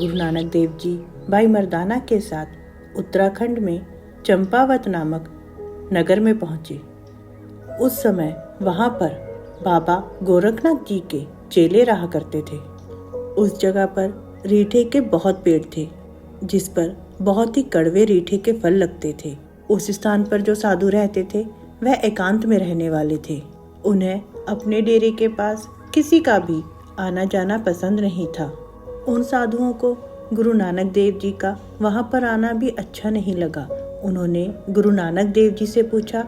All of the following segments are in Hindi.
गुरु नानक देव जी भाई मर्दाना के साथ उत्तराखंड में चंपावत नामक नगर में पहुंचे। उस समय वहां पर बाबा गोरखनाथ जी के चेले रहा करते थे। उस जगह पर रीठे के बहुत पेड़ थे, जिस पर बहुत ही कड़वे रीठे के फल लगते थे। उस स्थान पर जो साधु रहते थे वह एकांत में रहने वाले थे। उन्हें अपने डेरे के पास किसी का भी आना जाना पसंद नहीं था। उन साधुओं को गुरु नानक देव जी का वहां पर आना भी अच्छा नहीं लगा। उन्होंने गुरु नानक देव जी से पूछा,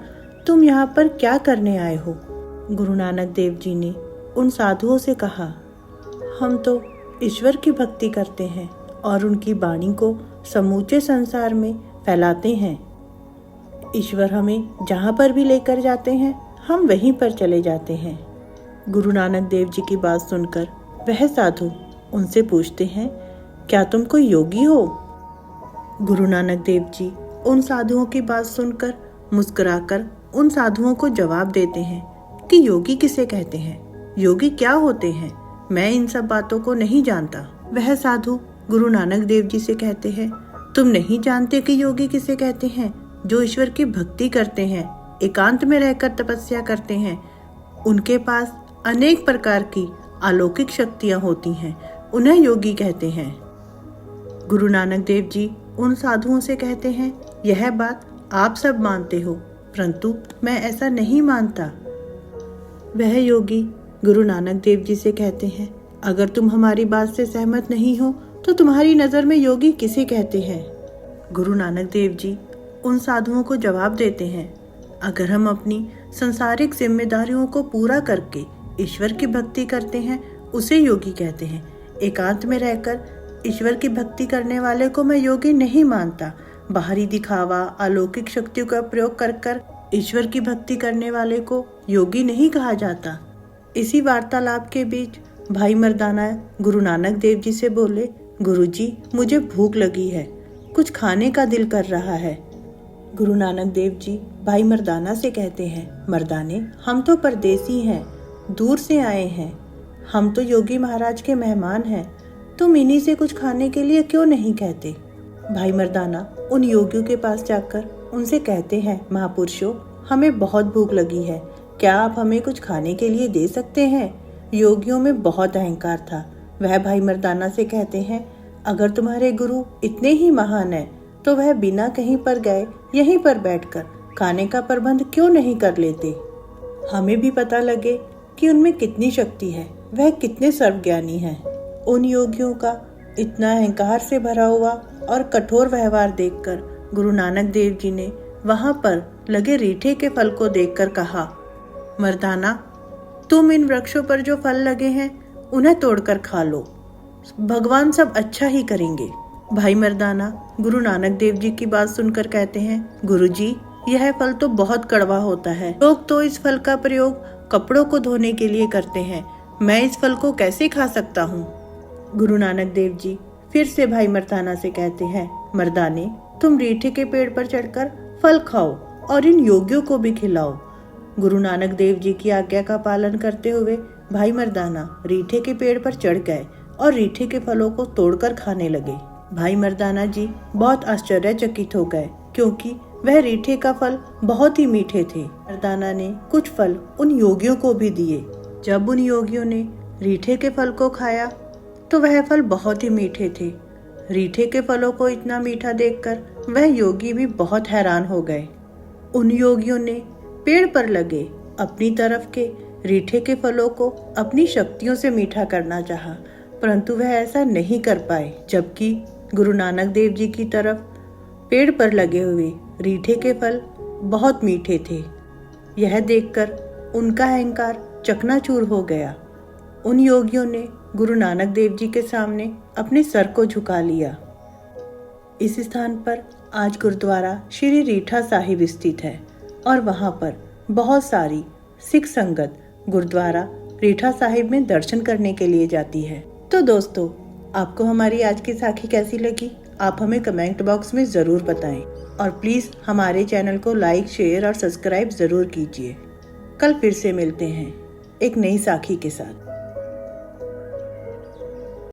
तुम यहाँ पर क्या करने आए हो? गुरु नानक देव जी ने उन साधुओं से कहा, हम तो ईश्वर की भक्ति करते हैं और उनकी वाणी को समूचे संसार में फैलाते हैं। ईश्वर हमें जहाँ पर भी लेकर जाते हैं हम वहीं पर चले जाते हैं। गुरु नानक देव जी की बात सुनकर वह साधु उनसे पूछते हैं, क्या तुम कोई योगी हो? गुरु नानक देव जी उन साधुओं की बात सुनकर मुस्कुराकर उन साधुओं को जवाब देते हैं कि योगी किसे कहते हैं, योगी क्या होते हैं, मैं इन सब बातों को नहीं जानता। वह साधु गुरु नानक देव जी से कहते हैं, तुम नहीं जानते कि योगी किसे कहते हैं? जो ईश्वर की भक्ति करते हैं, एकांत में रहकर तपस्या करते हैं, उनके पास अनेक प्रकार की अलौकिक शक्तियां होती हैं, उन्हें योगी कहते हैं। गुरु नानक देव जी उन साधुओं से कहते हैं, यह बात आप सब मानते हो, परंतु मैं ऐसा नहीं मानता। वह योगी गुरु नानक देव जी से कहते हैं, अगर तुम हमारी बात से सहमत नहीं हो तो तुम्हारी नज़र में योगी किसे कहते हैं? गुरु नानक देव जी उन साधुओं को जवाब देते हैं, अगर हम अपनी संसारिक जिम्मेदारियों को पूरा करके ईश्वर की भक्ति करते हैं उसे योगी कहते हैं। एकांत में रहकर ईश्वर की भक्ति करने वाले को मैं योगी नहीं मानता। बाहरी दिखावा, अलौकिक शक्तियों का प्रयोग कर ईश्वर की भक्ति करने वाले को योगी नहीं कहा जाता। इसी वार्तालाप के बीच भाई मर्दाना गुरु नानक देव जी से बोले, गुरु जी मुझे भूख लगी है, कुछ खाने का दिल कर रहा है। गुरु नानक देव जी भाई मर्दाना से कहते हैं, मर्दाने हम तो परदेसी हैं, दूर से आए हैं, हम तो योगी महाराज के मेहमान हैं, तुम इन्हीं से कुछ खाने के लिए क्यों नहीं कहते? भाई मर्दाना उन योगियों के पास जाकर उनसे कहते हैं, महापुरुषों हमें बहुत भूख लगी है, क्या आप हमें कुछ खाने के लिए दे सकते हैं? योगियों में बहुत अहंकार था। वह भाई मर्दाना से कहते हैं, अगर तुम्हारे गुरु इतने ही महान है तो वह बिना कहीं पर गए यहीं पर बैठकर खाने का प्रबंध क्यों नहीं कर लेते? हमें भी पता लगे कि उनमें कितनी शक्ति है, वह कितने सर्वज्ञानी हैं। उन योगियों का इतना अहंकार से भरा हुआ और कठोर व्यवहार देखकर गुरु नानक देव जी ने वहां पर लगे रीठे के फल को देखकर कहा, मर्दाना तुम इन वृक्षों पर जो फल लगे हैं उन्हें तोड़कर खा लो, भगवान सब अच्छा ही करेंगे। भाई मर्दाना गुरु नानक देव जी की बात सुनकर कहते हैं, गुरु जी यह फल तो बहुत कड़वा होता है, लोग तो इस फल का प्रयोग कपड़ों को धोने के लिए करते हैं, मैं इस फल को कैसे खा सकता हूँ? गुरु नानक देव जी फिर से भाई मर्दाना से कहते हैं, मर्दाने तुम रीठे के पेड़ पर चढ़कर फल खाओ और इन योगियों को भी खिलाओ। गुरु नानक देव जी की आज्ञा का पालन करते हुए भाई मर्दाना रीठे के पेड़ पर चढ़ गए और रीठे के फलों को तोड़कर खाने लगे। भाई मर्दाना जी बहुत आश्चर्यचकित हो गए, क्योंकि वह रीठे का फल बहुत ही मीठे थे। मर्दाना ने कुछ फल उन योगियों को भी दिए। जब उन योगियों ने रीठे के फल को खाया तो वह फल बहुत ही मीठे थे। रीठे के फलों को इतना मीठा देखकर वह योगी भी बहुत हैरान हो गए। उन योगियों ने पेड़ पर लगे अपनी तरफ के रीठे के फलों को अपनी शक्तियों से मीठा करना चाहा, परंतु वह ऐसा नहीं कर पाए। जबकि गुरु नानक देव जी की तरफ पेड़ पर लगे हुए रीठे के फल बहुत मीठे थे। यह देखकर उनका अहंकार चकनाचूर हो गया। उन योगियों ने गुरु नानक देव जी के सामने अपने सर को झुका लिया। इस स्थान पर आज गुरुद्वारा श्री रीठा साहिब स्थित है और वहां पर बहुत सारी सिख संगत गुरुद्वारा रीठा साहिब में दर्शन करने के लिए जाती है। तो दोस्तों, आपको हमारी आज की साखी कैसी लगी? आप हमें कमेंट बॉक्स में ज़रूर बताएं और प्लीज़ हमारे चैनल को लाइक, शेयर और सब्सक्राइब ज़रूर कीजिए। कल फिर से मिलते हैं एक नई साखी के साथ।